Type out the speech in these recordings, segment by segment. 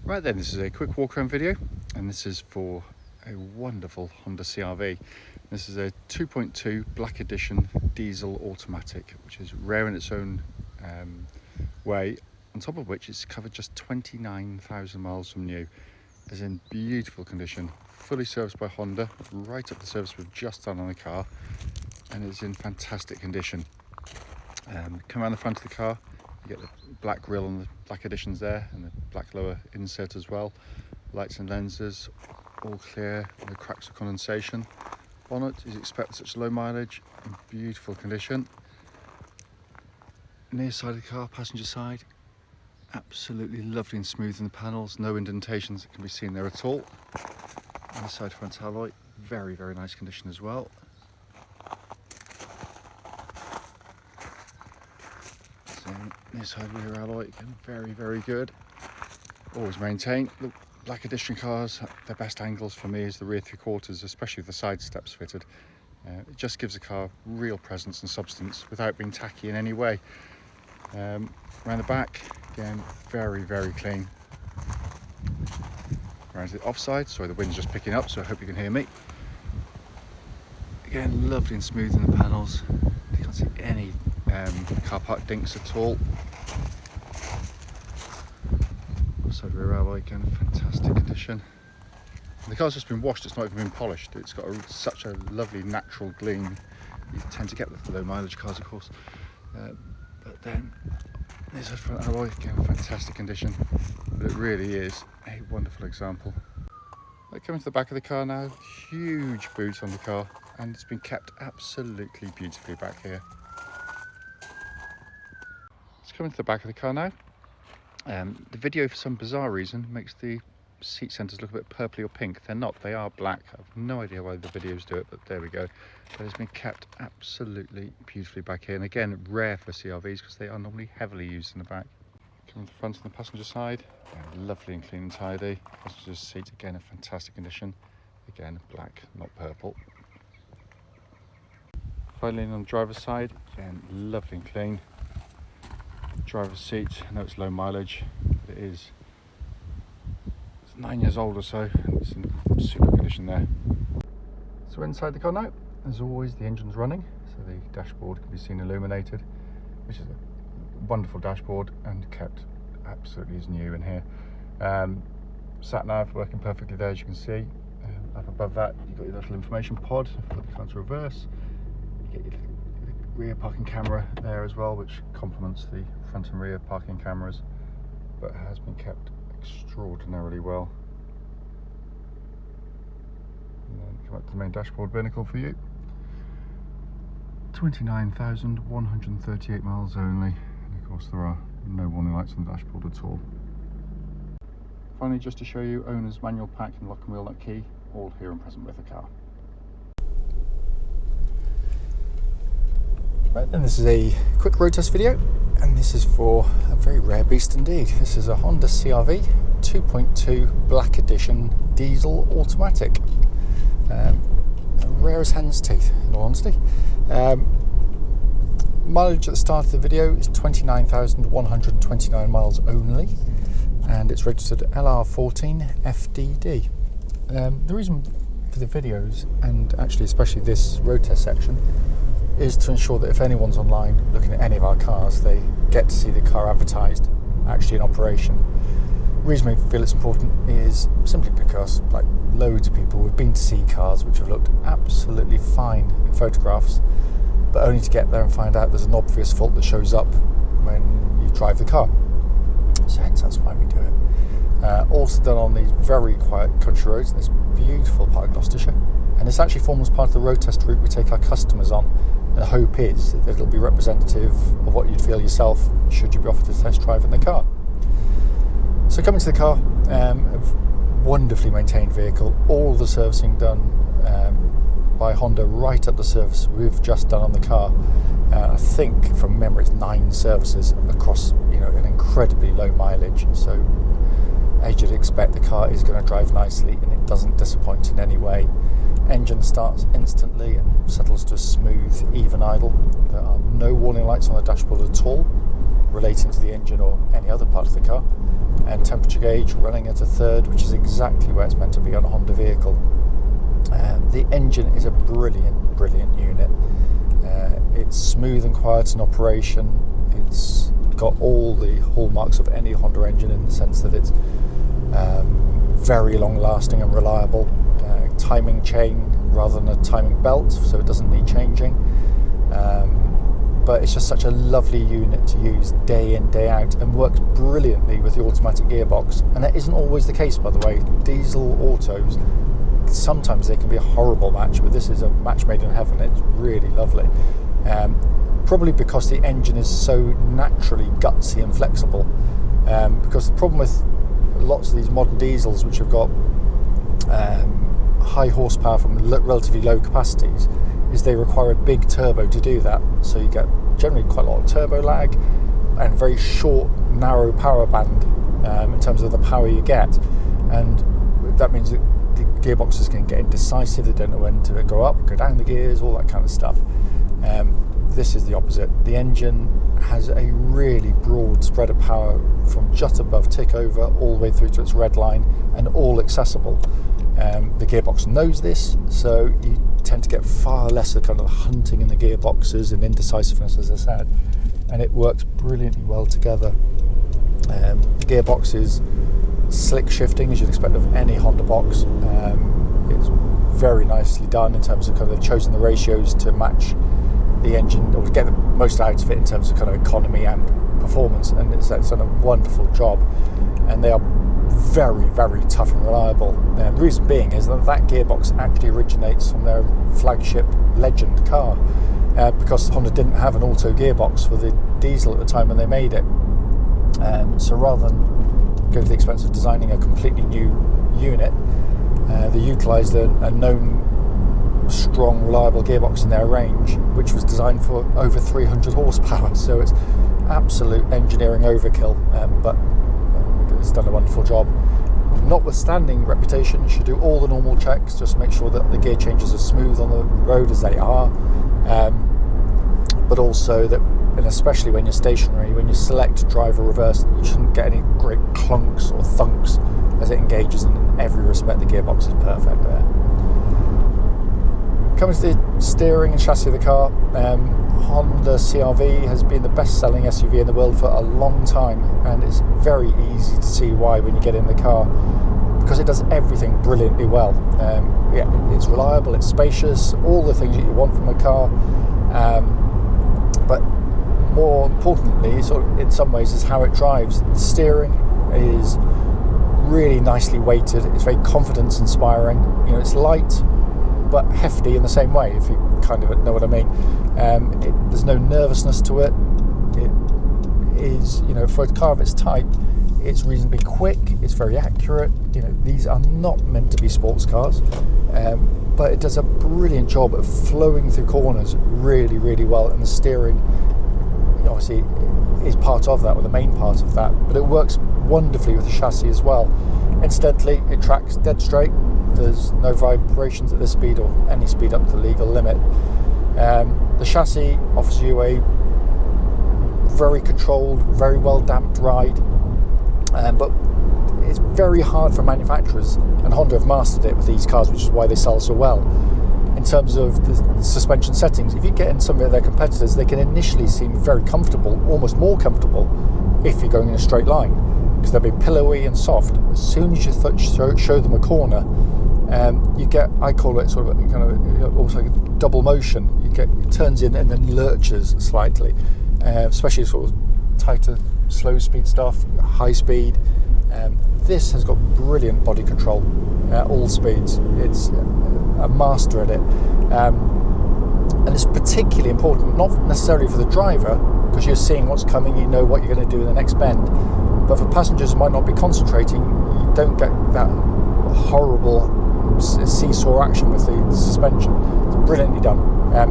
Right then, this is a quick walk around video, and this is for a wonderful Honda CR-V. This is a 2.2 Black Edition diesel automatic, which is rare in its own way, on top of which it's covered just 29,000 miles from new. It's in beautiful condition, fully serviced by Honda, right up the service we've just done on the car, and it's in fantastic condition. Come around the front of the car, you get the black grille and the Black Editions there, and the black lower insert as well. Lights and lenses, all clear, no cracks or condensation. Bonnet is expected such low mileage, in beautiful condition. Near side of the car, passenger side, absolutely lovely and smooth in the panels, no indentations that can be seen there at all. And the side front alloy, very, very nice condition as well. Near side rear alloy, again, very, very good. Always maintained. The Black Edition cars, their best angles for me is the rear three quarters, especially with the side steps fitted. It just gives the car real presence and substance without being tacky in any way. Around the back, again, very, very clean. Around to the offside, sorry, the wind's just picking up, so I hope you can hear me. Again, lovely and smooth in the panels. You can't see any car park dinks at all. Side rear alloy, again, fantastic condition. And the car's just been washed, it's not even been polished. It's got such a lovely natural gleam you tend to get with the low mileage cars, of course. But then there's a front alloy, again, fantastic condition. But it really is a wonderful example. Coming to the back of the car now, huge boot on the car, and it's been kept absolutely beautifully back here. Let's come into the back of the car now. The video, for some bizarre reason, makes the seat centres look a bit purpley or pink. They're not, they are black. I have no idea why the videos do it, but there we go. But it's been kept absolutely beautifully back here, and again, rare for CR-Vs because they are normally heavily used in the back. Coming to the front and the passenger side, lovely and clean and tidy. Passenger seat, again, in fantastic condition. Again, black, not purple. Finally, on the driver's side, again, lovely and clean. Driver's seat, I know it's low mileage, but it's 9 years old or so, and it's in super condition there. So inside the car now, as always, the engine's running, so the dashboard can be seen illuminated, which is a wonderful dashboard and kept absolutely as new in here. Sat nav working perfectly there, as you can see. Up above that, you've got your little information pod. Put the car to reverse. You get your rear parking camera there as well, which complements the front and rear parking cameras, but has been kept extraordinarily well. And then come up to the main dashboard binnacle for you. 29,138 miles only, and of course there are no warning lights on the dashboard at all. Finally, just to show you, owner's manual pack and lock and wheel nut key, all here and present with the car. Right then, this is a quick road test video, and this is for a very rare beast indeed. This is a Honda CR-V 2.2 Black Edition diesel automatic. Rare as hen's teeth, in all honesty. Mileage at the start of the video is 29,129 miles only, and it's registered LR14FDD. The reason for the videos, and actually especially this road test section, is to ensure that if anyone's online looking at any of our cars, they get to see the car advertised, actually in operation. The reason we feel it's important is simply because, like loads of people, we've been to see cars which have looked absolutely fine in photographs, but only to get there and find out there's an obvious fault that shows up when you drive the car. So hence that's why we do it. Also done on these very quiet country roads in this beautiful part of Gloucestershire, and this actually forms part of the road test route we take our customers on. And the hope is that it'll be representative of what you'd feel yourself should you be offered a test drive in the car. So coming to the car, a wonderfully maintained vehicle, all the servicing done by Honda right up the service we've just done on the car. I think from memory it's 9 services across an incredibly low mileage, so as you'd expect, the car is going to drive nicely and it doesn't disappoint in any way. Engine starts instantly and settles to a smooth, even idle. There are no warning lights on the dashboard at all. relating to the engine or any other part of the car, and temperature gauge running at a third, which is exactly where it's meant to be on a Honda vehicle. The engine is a brilliant unit. It's smooth and quiet in operation. It's got all the hallmarks of any Honda engine in the sense that it's very long lasting and reliable. Timing chain rather than a timing belt, so it doesn't need changing. But it's just such a lovely unit to use day in, day out, and works brilliantly with the automatic gearbox. And that isn't always the case, by the way. Diesel autos, sometimes they can be a horrible match, but this is a match made in heaven. It's really lovely. Probably because the engine is so naturally gutsy and flexible. Because the problem with lots of these modern diesels, which have got high horsepower from relatively low capacities, is they require a big turbo to do that. So you get generally quite a lot of turbo lag and very short, narrow power band in terms of the power you get. And that means that the gearboxes can get indecisive. They don't know when to go up, go down the gears, all that kind of stuff. This is the opposite. The engine has a really broad spread of power from just above tick over all the way through to its red line, and all accessible. The gearbox knows this, so you tend to get far less of kind of hunting in the gearboxes and indecisiveness, as I said, and it works brilliantly well together. The gearbox is slick shifting, as you'd expect of any Honda box. It's very nicely done in terms of kind of choosing the ratios to match the engine, or to get the most out of it in terms of kind of economy and performance, and it's done a wonderful job. And they are very tough and reliable. The reason being is that gearbox actually originates from their flagship Legend car, because Honda didn't have an auto gearbox for the diesel at the time when they made it. So rather than go to the expense of designing a completely new unit, they utilised a known strong, reliable gearbox in their range, which was designed for over 300 horsepower. So it's absolute engineering overkill, but it's done a wonderful job. Notwithstanding reputation, you should do all the normal checks, just make sure that the gear changes are smooth on the road, as they are, but also that, and especially when you're stationary, when you select drive or reverse, you shouldn't get any great clunks or thunks, as it engages, and in every respect the gearbox is perfect there. Coming to the steering and chassis of the car, Honda CR-V has been the best-selling SUV in the world for a long time, and it's very easy to see why when you get in the car, because it does everything brilliantly well. It's reliable, it's spacious, all the things that you want from a car, but more importantly, sort of in some ways, is how it drives. The steering is really nicely weighted. It's very confidence-inspiring. You know, it's light but hefty in the same way, if you kind of know what I mean. There's no nervousness to it. It is, you know, for a car of its type, it's reasonably quick, it's very accurate. You know, these are not meant to be sports cars, but it does a brilliant job of flowing through corners really well, and the steering obviously is part of that, or the main part of that, but it works wonderfully with the chassis as well. Incidentally, it tracks dead straight. There's no vibrations at this speed or any speed up to the legal limit. The chassis offers you a very controlled, very well damped ride, but it's very hard for manufacturers, and Honda have mastered it with these cars, which is why they sell so well. In terms of the suspension settings, if you get in some of their competitors, they can initially seem very comfortable, almost more comfortable if you're going in a straight line, because they'll be pillowy and soft. As soon as you show them a corner, you get, I call it sort of kind of almost like a double motion. It turns in and then lurches slightly, especially sort of tighter slow speed stuff, high speed. This has got brilliant body control at all speeds. It's a master at it, and it's particularly important, not necessarily for the driver, because you're seeing what's coming, you know what you're going to do in the next bend, but for passengers who might not be concentrating, you don't get that horrible seesaw action with the suspension. It's brilliantly done.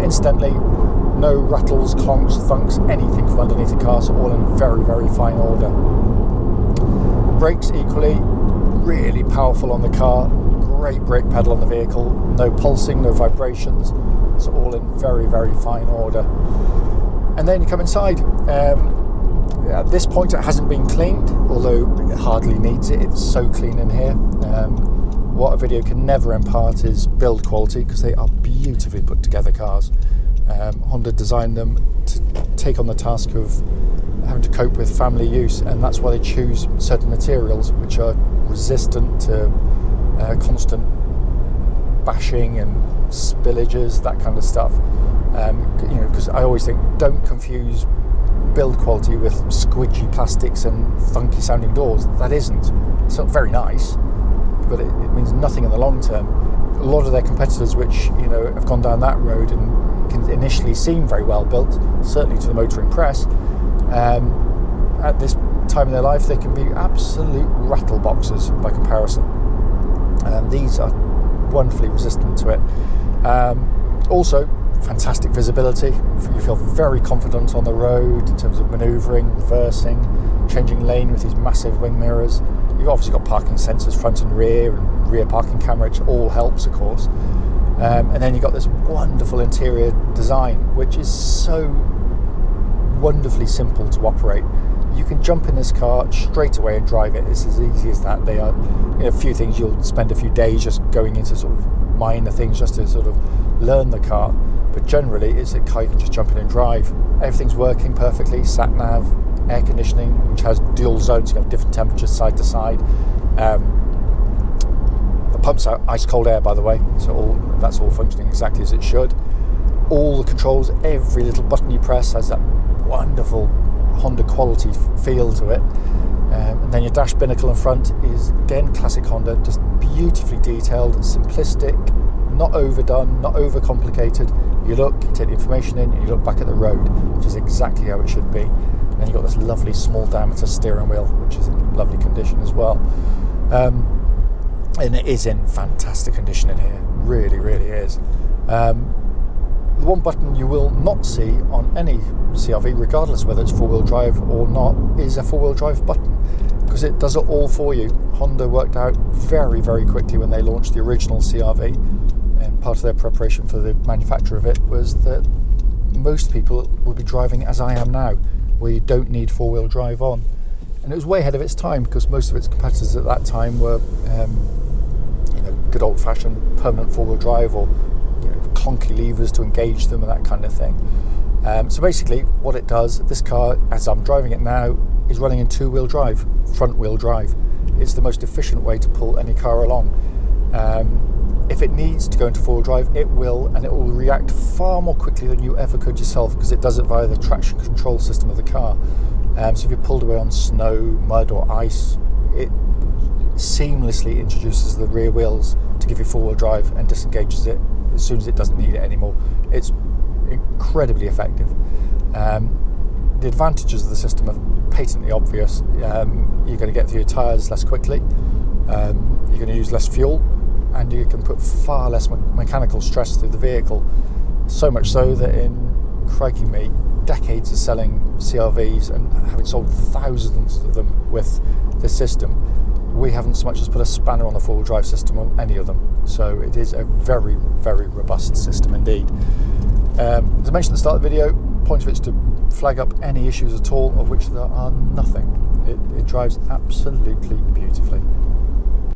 Incidentally, no rattles, clonks, thunks, anything from underneath the car, so all in very fine order. Brakes equally really powerful on the car, great brake pedal on the vehicle, no pulsing, no vibrations, so all in very fine order. And then you come inside. At this point it hasn't been cleaned, although it hardly needs it. It's so clean in here. What a video can never impart is build quality, because they are beautifully put together cars. Honda designed them to take on the task of having to cope with family use, and that's why they choose certain materials which are resistant to constant bashing and spillages, that kind of stuff. Because I always think, don't confuse build quality with squidgy plastics and funky sounding doors. That isn't. It's not very nice, but it means nothing in the long term. A lot of their competitors, which have gone down that road and can initially seem very well built, certainly to the motoring press, at this time in their life they can be absolute rattle boxes by comparison. These are wonderfully resistant to it. Also, fantastic visibility. You feel very confident on the road in terms of manoeuvring, reversing, changing lane with these massive wing mirrors. You've obviously got parking sensors front and rear parking camera, which all helps, of course. And then you've got this wonderful interior design, which is so wonderfully simple to operate. You can jump in this car straight away and drive it. It's as easy as that. They are a few things you'll spend a few days just going into sort of minor things just to sort of learn the car, but generally it's a car you can just jump in and drive. Everything's working perfectly. Sat nav, air conditioning, which has dual zones, you have different temperatures side to side. The pump's out ice cold air, by the way, so that's all functioning exactly as it should. All the controls, every little button you press has that wonderful Honda quality feel to it. And then your dash binnacle in front is again classic Honda, just beautifully detailed, simplistic, not overdone, not overcomplicated. You look, you take the information in, and you look back at the road, which is exactly how it should be. And then you've got this lovely small diameter steering wheel, which is in lovely condition as well. And it is in fantastic condition in here, really, really is. The one button you will not see on any CR-V, regardless of whether it's four-wheel drive or not, is a four-wheel drive button, because it does it all for you. Honda worked out very, very quickly when they launched the original CR-V, and part of their preparation for the manufacture of it was that most people will be driving as I am now, where you don't need four-wheel drive on. And it was way ahead of its time, because most of its competitors at that time were good old-fashioned permanent four-wheel drive, or clunky levers to engage them and that kind of thing. So basically what it does, this car, as I'm driving it now, is running in two-wheel drive, front-wheel drive. It's the most efficient way to pull any car along. If it needs to go into four-wheel drive, it will, and it will react far more quickly than you ever could yourself, because it does it via the traction control system of the car. So if you're pulled away on snow, mud or ice, it seamlessly introduces the rear wheels to give you four-wheel drive and disengages it as soon as it doesn't need it anymore. It's incredibly effective. The advantages of the system are patently obvious. You're going to get through your tyres less quickly, you're going to use less fuel, and you can put far less mechanical stress through the vehicle. So much so that in, crikey me, decades of selling CR-Vs and having sold thousands of them with this system, we haven't so much as put a spanner on the four-wheel drive system on any of them. So it is a very, very robust system indeed. As I mentioned at the start of the video, the point of it is to flag up any issues at all, of which there are nothing. It drives absolutely beautifully.